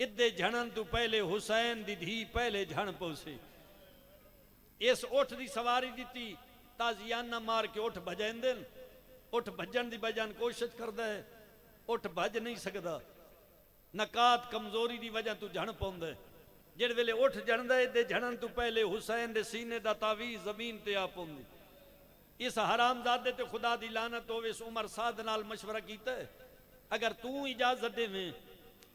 ادھے جھنن تو پہلے حسین دی دھی پہلے جھن پوسی اس اٹھ دی سواری دیتی تازیان نہ مار کے اٹھ بھجن دن اٹھ بھجن دی بجان کوشش کر دے اٹھ بھج نہیں سکدا نکات کمزوری دی وجہ تو جھن پوند ہے جڑ ویلے اٹھ جھن دے دے جھنن تو پہلے حسین دے سینے دا تعویز زمین تے آ پوندی اس حرام زادے تے خدا دی لعنت ہوے اس عمر سعد نال مشورہ کیتا ہے اگر تو اجازت دے میں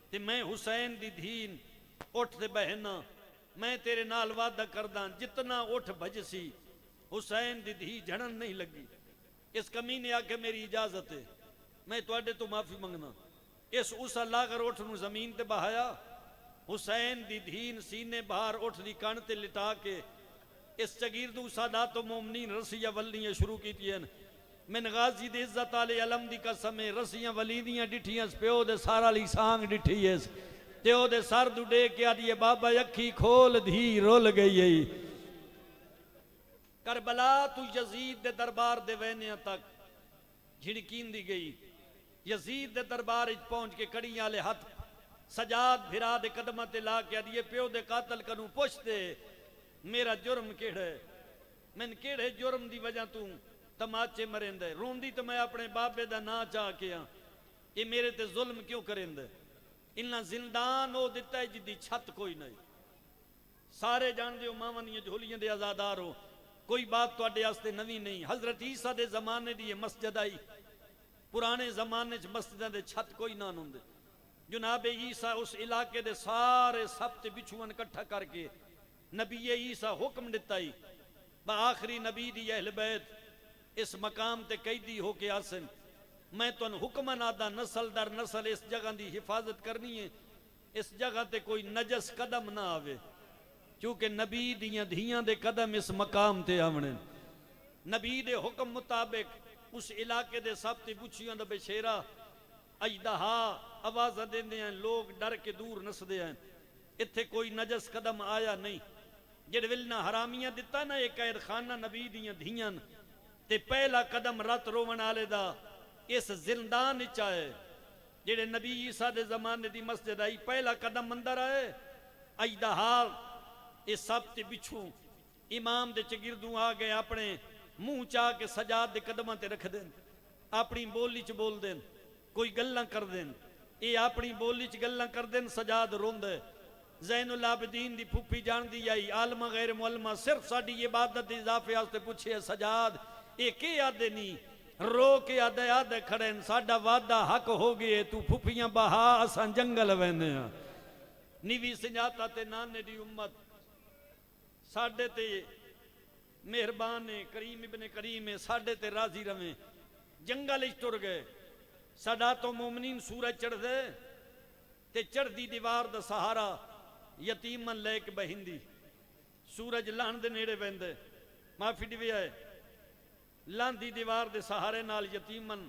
تے میں حسین دی دھین اٹھ تے بہنا میں تیرے نال وعدہ کرداں جتنا اٹھ بھج سی حسین دی دھی جھنن نہیں لگی اس کمینے آ کے میری اجازت ہے میں تواڈے تو معافی منگنا اس اللہ کر اٹھ نو زمین تے بہایا حسین دی دھین سینے باہر اٹھ دی کان تے لٹا کے اس چگیردو سادات و مومنین رسیہ ولیاں شروع کیتی ہیں من غازی دے عزت علی علم دی قسمیں رسیاں ولیدیاں ڈٹھیاں پیو دے سارا لی سانگ ڈٹھی ہے تیو دے سر دو ڈے کے آدھیے بابا یکھی کھول دھی رول گئی ہے کربلا تو یزید دے دربار دے وینیاں تک جھڑکین دی گئی یزید دے دربار اچ پہنچ کے کڑیاں لے ہاتھ سجاد بھرا دے قدمہ تے لا کے آدھیے پیو دے قاتل کنو پوچھتے میرا جرم کیڑے میں کیڑے جرم دی وجہ تو تماچے مرندے روندی تو میں اپنے بابے دا نا چاہ کے ہاں یہ میرے تے ظلم کیوں کرندے انہاں زندان ہو دیتا ہے جدی چھت کوئی نہیں سارے جان دیو ماونیاں جھولیاں دے آزادار ہو کوئی بات تو اڈے آستے نوی نہیں حضرت عیسیٰ دے زمانے دی یہ مسجد آئی پرانے زمانے چ مسجدہ دے چھت کوئی نہ ہوندے جناب عیسیٰ اس علاقے دے سارے سب تے بچھوان کٹھا کر کے نبی عیسیٰ حکم دیتا ہی با آخری نبی دی اہل بیت اس مقام تے قیدی ہو کے آسن میں تو ان حکم نادا نسل در نسل اس جگہ دی حفاظت کرنی ہے اس جگہ تے کوئی نجس قدم نہ آوے چونکہ نبی دیاں دھیاں دے قدم اس مقام تے آونے نبی دے حکم مطابق اس علاقے دے سب تے بچھیاں دے بشیرہ اجدہا آواز دے دے ہیں لوگ ڈر کے دور نس دے ہیں اتھے کوئی نجس قدم آیا نہیں جڑ ولنا حرامیاں دیتا نا ایک قید خانہ نبی دیاں دھیاں تے پہلا قدم رات روون آلے دا اس زندان چاہے جڑے نبی عیسیٰ دے زمانے دی مسجد آئی پہلا قدم اندر آئے اجدہا اس سب تے بچھو امام دے چگردوں آگئے اپنے منہ چاہ کے سجاد دے قدمہ تے رکھ دیں اپنی بولی چ بول دیں کوئی گلہ کر دیں اے اپنی بولی چ گلہ کر دیں سجاد روند ہے زین العابدین دی پھوپی جان دی آئی عالمہ غیر معلمہ صرف ساڑی عبادت دی اضافے آستے پوچھے سجاد اے کے آدھے نہیں رو کے آدھے آدھے کھڑے ساڑا وعدہ حق ہو گئے تو پھوپیاں بہا اسان جنگل ویندے ہیں نیوی سنجاتا تے نانے دی امت ساڑے تے مہربان کریم ابن کریم ساڑے تے راضی رویں جنگل اچ ٹر گئے سادات مومنین سورج چڑھ دے تے چڑھ دی دیوار دا سہارا یتیمن لے کے بہندی سورج لان دے نیڑے ویندے معافی دیوے آئے لان دی دیوار دے سہارے نال یتیمن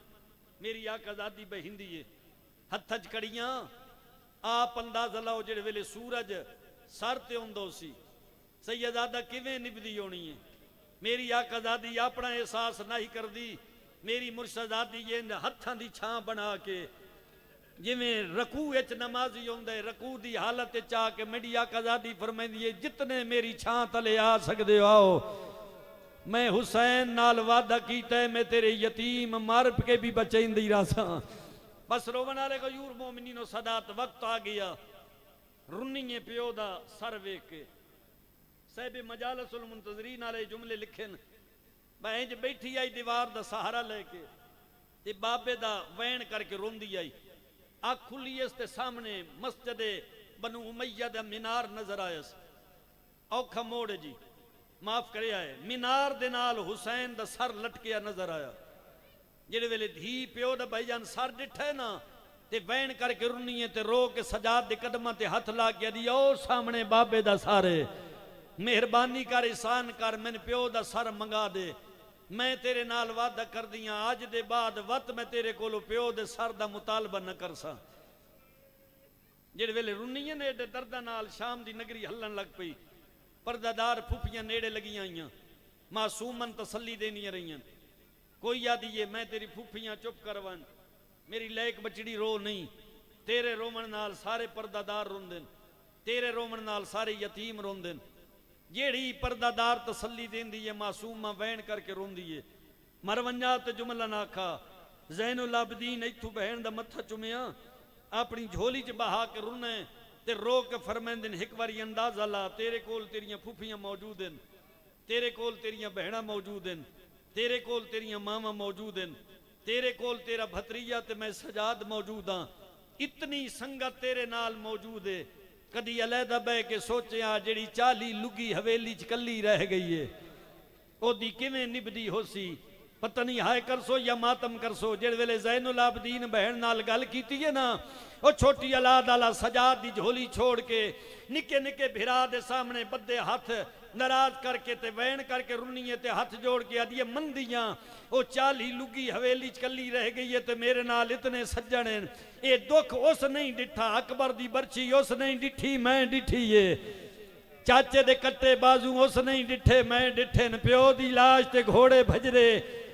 میری آقا ذاتی بہندی ہے ہتھج کڑیاں آپ انداز اللہ جڑے ویلے سورج سر تے ہوندو سی سیدادہ کیویں نبدی ہونی ہے میری آقا ذاتی اپنا احساس نہیں کر دی میری مرشدادی یہ ہتھاں دی چھاں بنا کے جویں رکوع اچ نمازی ہوندے رکوع دی حالت چاہ کے میری آقا ذاتی فرمائندی ہے جتنے میری چھاں تلے آ سکدے آؤ میں حسین نال وعدہ کیتا ہے میں تیرے یتیم مارپ کے بھی بچائیں دی راساں بس روون والے غیور مومنین و صدات وقت آ گیا رنی پیو دا سر ویکھ کے صاحب مجالس المنتظرین علیہ جملے لکھن میں انج بیٹھی آئی دیوار دا سہارا لے کے تے بابے دا وین کر کے روندی آئی آنکھ کھلی اس تے سامنے مسجد بنو امیہ دا مینار نظر آیا سی اوکھا موڑ جی معاف کرے آئے مینار دے نال حسین دا سر لٹکیا نظر آیا جڑے ویلے دھی پیو دا بھائی جان سر ڈٹھے نا تے وین کر کے رنی ہے تے رو کے سجاد دے قدمہ تے ہاتھ لا کے دی او سامنے بابے دا سارے مہربانی کر احسان کر میں پیو دا سر منگا دے میں تیرے نال وعدہ کر دیاں آج دے بعد وقت میں تیرے کولو پیو دے سر دا مطالبہ نہ کر سا جڑے ویلے رنی ہے نیڑے دردہ نال شام دی نگری ہلن لگ پئی پردہ دار پھوپیاں نیڑے لگی آئیاں معصومن تسلی دینی رہیاں کوئی یادی ہے میں تیری پھوپیاں چپ کروان میری لیک بچڑی رو نہیں تیرے رومن نال سارے پردہ دار روندن تیرے رومن نال سارے یتیم روندن جیڑی پردہ دار تسلی دین دیئے معصومہ وین کر کے رون دیئے مرونجات جملہ ناکھا زین العابدین ایتھو بہن دا متھا چمیاں اپنی جھولی چ بہا کے رونے تے رو کے فرمیندن ایک باری اندازہ لا تیرے کول تیریاں پھوپیاں موجود ہیں تیرے کول تیریاں بہناں موجود ہیں تیرے کول تیریاں ماما موجود ہیں تیرے کول تیرا بھتریجا تے میں سجاد موجود ہاں اتنی سنگت تیرے نال موجود ہے کدی علیحدہ بہ کے سوچے آ جڑی 40 لگی حویلی چ کلی رہ گئی ہے او دی کیویں نبدی ہو سی پتہ نہیں ہائے کرسو یا ماتم کرسو جڑ ویلے زین العابدین بہن نال گل کیتی ہے نا او چھوٹی اولاد والا سجاد دی جھولی چھوڑ کے نکے نکے بھرا دے سامنے بدے ہاتھ ناراض کر کے تے وین کر کے رنیے تے ہاتھ جوڑ کے آدھی مندیاں او 40 لگی حویلی چکلی رہ گئی ہے تے میرے نال اتنے سجن ہیں اے دکھ اس نہیں ڈٹھا اکبر دی برچی اس نہیں ڈٹھی میں ڈٹھی ہے چاچے دے کٹے بازو اس نہیں ڈٹھے میں ڈٹھے پیو دی لاش تے گھوڑے بھجرے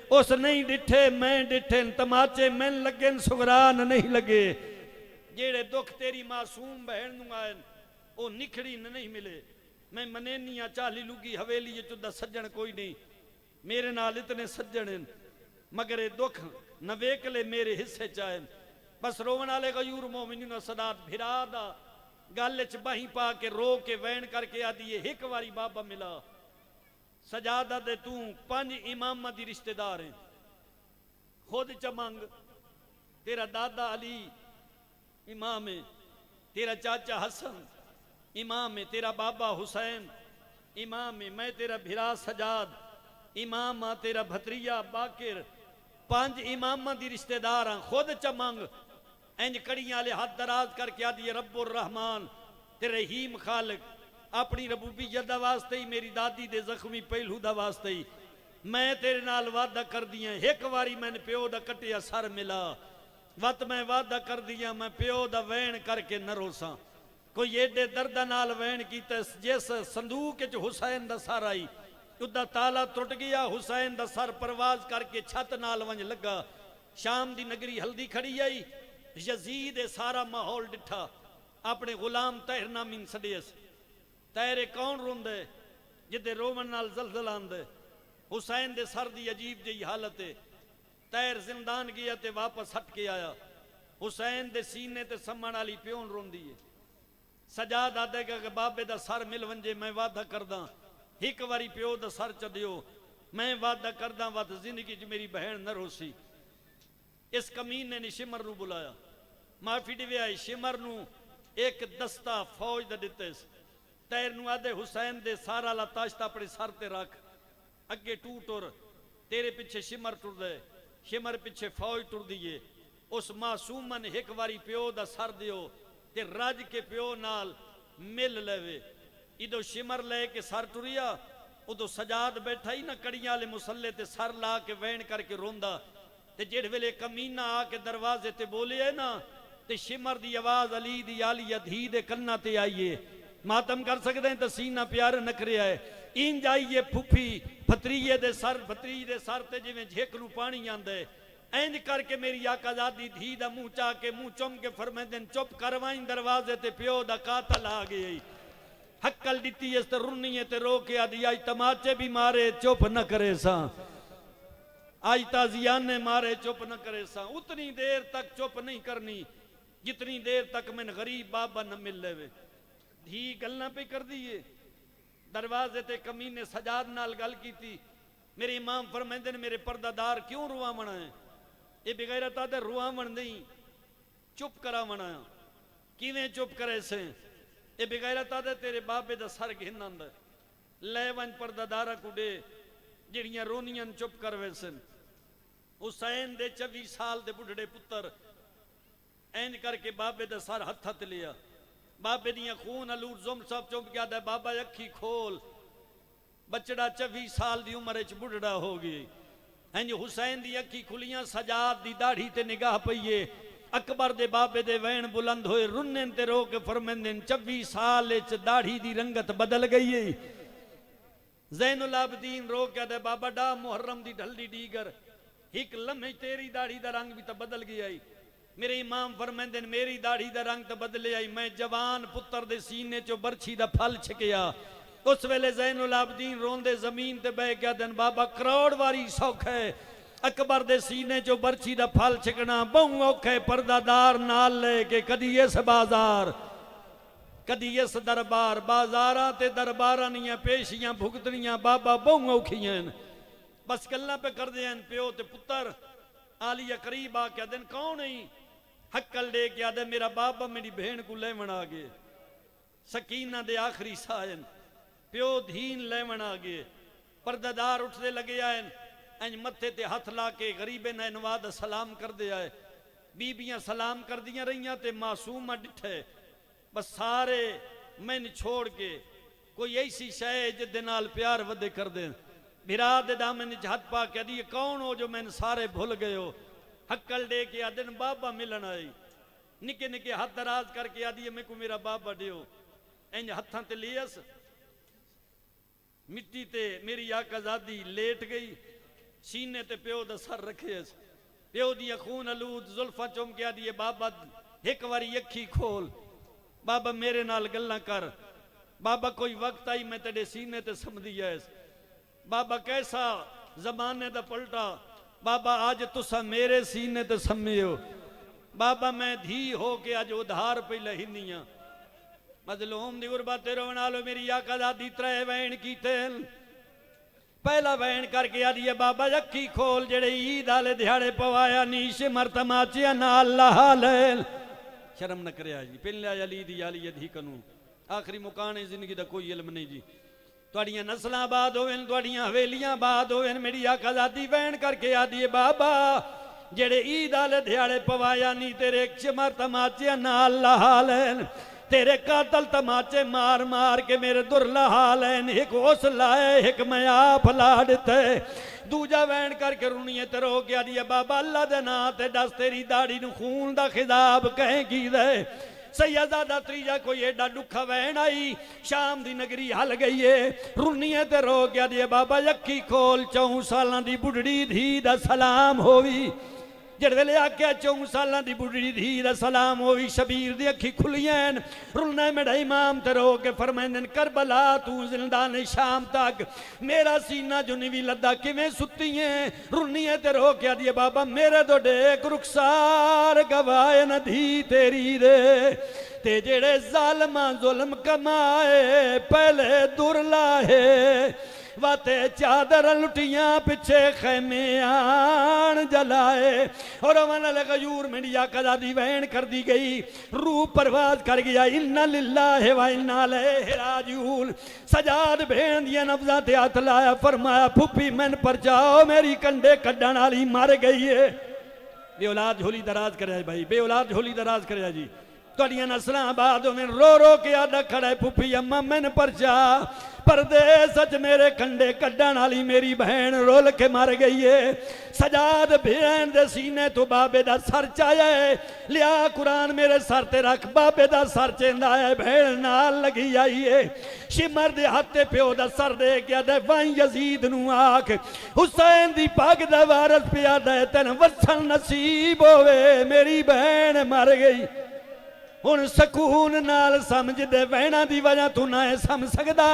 اس نہیں ڈٹھے میں ڈٹھے تماچے میں لگن سگران نہیں لگے جیڑے دکھ تیری معصوم بہن نوں آئے او نکھڑی نہیں ملے میں منینیاں 40 لگی حویلی یہ چودہ سجن کوئی نہیں میرے نال اتنے سجن ہیں مگر دکھ نہ ویکلے میرے حصے چاہیں بس روون والے غیور مومنین صدات بھرا دا گل چ باہیں پا کے رو کے وین کر کے آدھی ایک واری بابا ملا سجادہ دے توں 5 امام دی رشتہ دار ہیں خود چمنگ تیرا دادا علی امام ہے تیرا چاچا حسن امام ہے تیرا بابا حسین امام ہے میں تیرا بھرا سجاد امام ہاں تیرا بھتریجا باقر 5 امام دی رشتہ دار ہیں خود چمنگ انج کڑیاں لے ہاتھ دراز کر کے آدھی رب الرحمن تے رحیم خالق اپنی ربوبیت دا واسطے ہی میری دادی دے زخمی پہلو دا واسطے ہی میں تیرے نال وعدہ کر دیاں ایک واری میں نے پیو دا کٹیا سر ملا وقت میں وعدہ کر دیاں میں پیو دا وین کر کے نہ روساں کوئی ایڈے دردہ نال وین کیتا جس صندوق جو حسین دا سر آئی ادھا تالا ٹوٹ گیا حسین دا سر پرواز کر کے چھت نال ونج لگا شام دی نگری ہلدی کھڑی آئی یزید سارا ماحول ڈٹھا اپنے غلام طاہر نامین سڈیس تیرے کون روندے جدے رومن نال زلزل آندے حسین دے سر دی عجیب جئی حالت ہے تیر زندان گیا تے واپس ہٹ کے آیا حسین دے سینے تے سمن والی پیون روندی ہے سجاد آدھے گا کہ بابے دا سر مل ونجے میں وعدہ کرداں ایک واری پیو دا سر چ دیو میں وعدہ کرداں وقت زندگی چ میری بہن نہ روسی اس کمینے نے شمر نو بلایا معافی ڈویا شمر نو ایک دستہ فوج دا دیتے تیر نو آدھے حسین دے سارا لا تاشتہ اپنے سر تے رکھ اگے ٹوٹ اور تیرے پیچھے شمر ٹر دے شمر پیچھے فوج ٹر دیئے اس معصومن ایک واری پیو دا سر دیو تے راج کے پیو نال مل لیوے ادو شمر لے کے سر ٹریا ادو سجاد بیٹھا ہی نہ کڑیاں لے مسلے تے سر لا کے وین کر کے روندا تے جڑ ویلے کمینہ آ کے دروازے تے بولے ہے نا تے شمر دی آواز علی دی آلیہ دھی دے کنہ تے آئیے ماتم کر سکتے ہیں تو سینہ پیار نکرے آئے این جائیے پھوپھی بھتریجے دے سر تے جویں جھیکنو پانی آندے اینج کر کے میری آقا زادی دھی دا منہ چاہ کے منہ چم کے فرمیندن چپ کروائیں دروازے تے پیو دا قاتل آ گئی حقل دیتی اس تے رنیے تے رو کے آدھی آج تماچے بھی مارے چپ نہ کرے ساں آج تازیانے مارے چپ نہ کرے ساں اتنی دیر تک چپ نہیں کرنی جتنی دیر تک من غریب بابا نہ مل لے دھی گلنا پہ کر دیئے دروازے تے کمینے سجاد نال گل کی تھی میرے امام فرمیندے نے میرے پردہ دار کیوں روامن ہے یہ بغیرت آدھے روامن نہیں چپ کرامن ہے کیویں چپ کرے سے اے بغیرت آدھے تیرے بابے دا سر گھن آندہ لے ون پردہ دارہ کڑے جڑیاں رونیاں چپ کر ویسن حسین دے 24 سال دے بڑھڑے پتر اینج کر کے بابے دا سر ہتھ ہتھ لیا بابے دیاں خون علور زم سب چپ گیا دے بابا اکھی کھول بچڑا 24 سال دی عمر اچ بڑھڑا ہو گئی اینج حسین دی اکھی کھلیاں سجاد دی داڑھی تے نگاہ پئیے اکبر دے بابے دے وین بلند ہوئے رنن تے رو کے فرمندن 24 سال اچ داڑھی دی رنگت بدل گئی ہے زین العابدین رو کے دے بابا ڈا محرم دی ڈھل دی ڈیگر ایک لمحے تیری داڑھی دا رنگ بھی تا بدل گئی آئی میرے امام فرمندن میری داڑھی دا رنگ تا بدلے آئی میں جوان پتر دے سینے چو برچھی دا پھل چھکیا اس ویلے زین العابدین روندے زمین تے بے گیا دن بابا کروڑ واری سوکھ ہے اکبر دے سینے جو برچی دا پھل چھکنا بہوں اوکھے پردہ دار نال لے کے کدی اس بازار کدی اس دربار بازاراں تے درباراں نیاں پیشیاں بھگتنیاں بابا بہوں اوکھیاں بس کلہ پہ کر دیں پیو تے پتر آلیہ قریب آ کے دن کون ہی حقل لے کے آدھے میرا بابا میری بہن کو لیون آگے سکینہ دے آخری سائن پیو دھین لیون آگے پرددار اٹھ دے لگے آئیں انج متھے تے ہتھ لا کے غریبے نینواد سلام کر دے آئے بیبیاں سلام کر دیاں رہیاں تے معصومہ ڈٹھے بس سارے میں نے چھوڑ کے کوئی ایسی شے جدے نال پیار ودے کر دیں بھرا دے دامن جہت پا کے دیئے کون ہو جو میں نے سارے بھول گئے ہو حقل دے کے آدھن بابا ملن آئی نکے نکے ہاتھ دراز کر کے آدھیے میں کو میرا بابا دیو انج ہتھاں تے لیس مٹی تے میری آقا زادی لیٹ گئی سینے تے پیو دا سر رکھے اس پیو دیا خون علود زلفہ چوم کے آدھیے بابا ایک واری اکھی کھول بابا میرے نال گلہ کر بابا کوئی وقت آئی میں تیرے سینے تے سمدھی ہے بابا کیسا زمانے دا پلٹا بابا آج تسا میرے سینے تے سمیو بابا میں دھی ہو کے آج ادھار پہ لہنیاں مظلوم دی غربہ تیرونالو میری آقا دادی ترے وین کی تیل پہلا وین کر کے آدھیے بابا یکی کھول جڑے عید آلے دھیاڑے پوایا نیش مرتماچیا نال لحالل شرم نہ کرے آجی پہلے آیا لیدی آلی یدھی کنو آخری مکانے زندگی دا کوئی علم نہیں جی توڑیاں نسلہ آباد ہوئیں توڑیاں حویلیاں آباد ہوئیں میری آقا ذاتی وین کر کے آدھیے بابا جڑے عید آلے دھیاڑے پوایا نی تیرے چمر تماچے نال لحالین تیرے قاتل تماچے مار مار کے میرے در لحالین ایک اس لائے ایک میں آپ لاڑتے دوجہ وین کر کے رونیے تے رو کے آدھیے بابا اللہ دے نا تے ڈس تیری داڑی نو خون دا خضاب کہیں کی دے سیدہ تریجہ کوئی ایڈا ڈکھا وین آئی شام دی نگری حل گئی ہے رونیے تے رو کے آدھیے بابا یکی کھول 4 سالاں دی بڑھڑی دھی دا سلام ہوئی جڑ ویلے آکیا 4 سالاں دی بڑھڑی دھی دا سلام ہوئی شبیر دی اکھی کھلین رلنے میڈا امام تے رو کے فرمائندن کربلا تو زندان شام تک میرا سینہ جو نوی لدہ کیویں ستی ہیں رلنیے تے رو کے آدھیے بابا میرے دو ڈیک رخسار گوائے نہ دھی تیری دے تے جڑے ظالمہ ظلم کمائے پہلے در لائے واتے چادر لٹیاں پچھے خیمے آن جلائے اور وانا لغیور میری آقا دادی وین کر دی گئی روح پرواز کر گیا انہا للہ و انہا لہ راجعون سجاد بھین دیا نفذہ تے ہاتھ لایا فرمایا پھوپی من پر جاؤ میری کنڈے کڈن والی مر گئی ہے بے اولاد جھولی دراز کرے بھائی بے اولاد جھولی دراز کرے جی توڑیاں نسلیں آبادوں میں رو رو کے آدھا کھڑے پھوپی اممہ من پر جا پردے سچ میرے کنڈے کڈن والی میری بہن رول کے مر گئی ہے سجاد بہن دے سینے تو بابے دا سر چاہے لیا قرآن میرے سر تے رکھ بابے دا سر چیندہ ہے بہن نال لگی آئی ہے شمر دے ہاتھے پیو دا سر دے گیا دے وائن یزید نو آکھ حسین دی پاک دا وارث پیا دے تین وصل نصیب ہوئے میری بہن مر گئی ان سکون نال سمجھ دے وینا دی وجہ تو نہ سمجھ سکدا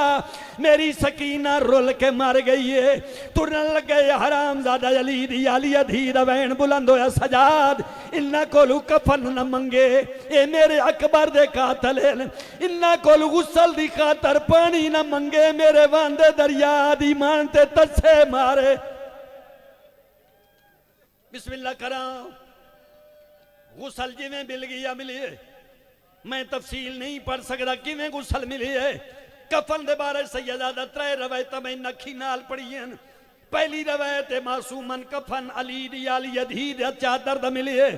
میری سکینہ رول کے مر گئی ہے ترن لگ گئے حرام زادہ یلید یالی ادھید وین بلند ہویا سجاد انہا کولو کفن نہ منگے اے میرے اکبر دے قاتل ہیں انہا کولو غسل دی خاطر پانی نہ منگے میرے واندے دریا دی مانتے تسے مارے بسم اللہ کرام غسل جی میں مل گیا ملیے میں تفصیل نہیں پڑھ سکتا کیویں غسل ملی ہے کفن دے بارے سیدادہ 3 روایتاں میں نکھی نال پڑھی ہیں پہلی روایت معصومن کفن علی دی علی ادھید چادر دا ملی ہے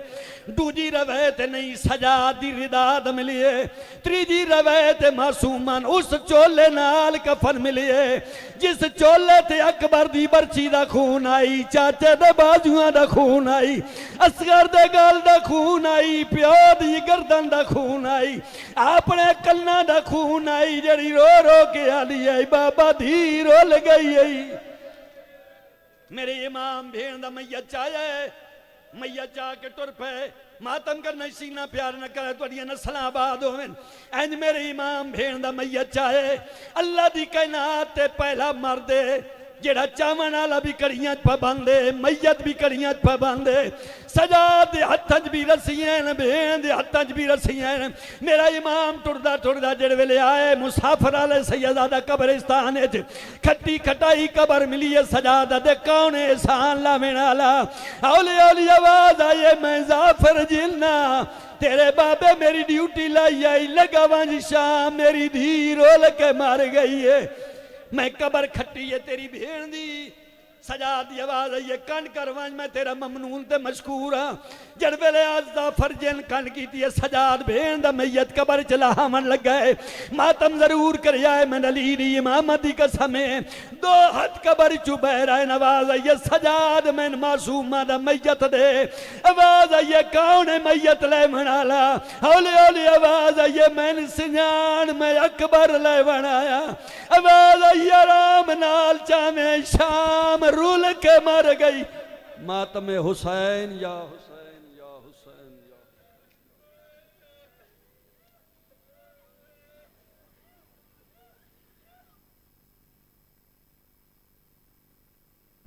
دوجی روایت نہیں سجاد دی ردا دا ملی ہے تریجی روایت معصومن اس چولے نال کفن ملی ہے جس چولے تے اکبر دی برچی دا خون آئی چاچے دے بازوان دا خون آئی اصغر دے گال دا خون آئی پیو دی گردن دا خون آئی اپنے کلنا دا خون آئی جڑی رو رو کے آلی آئی بابا دھی رول گئی آئی میرے امام بھین دا میت چاہیا ہے میت چاہ کے ٹر پہ ماتم کرنا سینہ پیار نہ کرے تو اڑیاں نسلہ آباد ہوئیں اینج میرے امام بھین دا میت چاہے اللہ دی کائنات تے پہلا مردے جڑا چاون والا بھی کڑیاں پہ باندھے میت بھی کڑیاں پہ باندھے سجاد دے ہتھاں بھی رسیاں بہن دے ہتھاں بھی رسیاں میرا امام ٹردا جڑے ویلے آئے مسافر والے سیدادہ قبرستان وچ کھٹی کھٹائی قبر ملی ہے سجادہ دے کون احسان لاویں والا اولی اولی آواز آئے میں ظافر جلنا تیرے بابے میری ڈیوٹی لائی آئی لگا وانج شام میری دھی رول کے مار گئی ہے میں قبر کھٹی ہے تیری بھین دی سجاد دی آواز ہے یہ کنڈ کروانج میں تیرا ممنون تے مشکور ہاں جڑویلے آزدہ فرجن کنڈ کی تھی سجاد بھین دا میت قبر چلا ہمن لگ گئے ماتم ضرور کر جائے میں علی دی امامت دی قسمیں 2 ہاتھ قبر چوبہ رہے نواز ہے یہ سجاد میں معصومہ دا میت دے آواز ہے یہ کون میت لے منالا اولی اولی آواز ہے یہ میں سنیان میں اکبر لے بنایا آواز ہے یہ رام نال چاہمیں شام رول کے مر گئی ماتم حسین یا حسین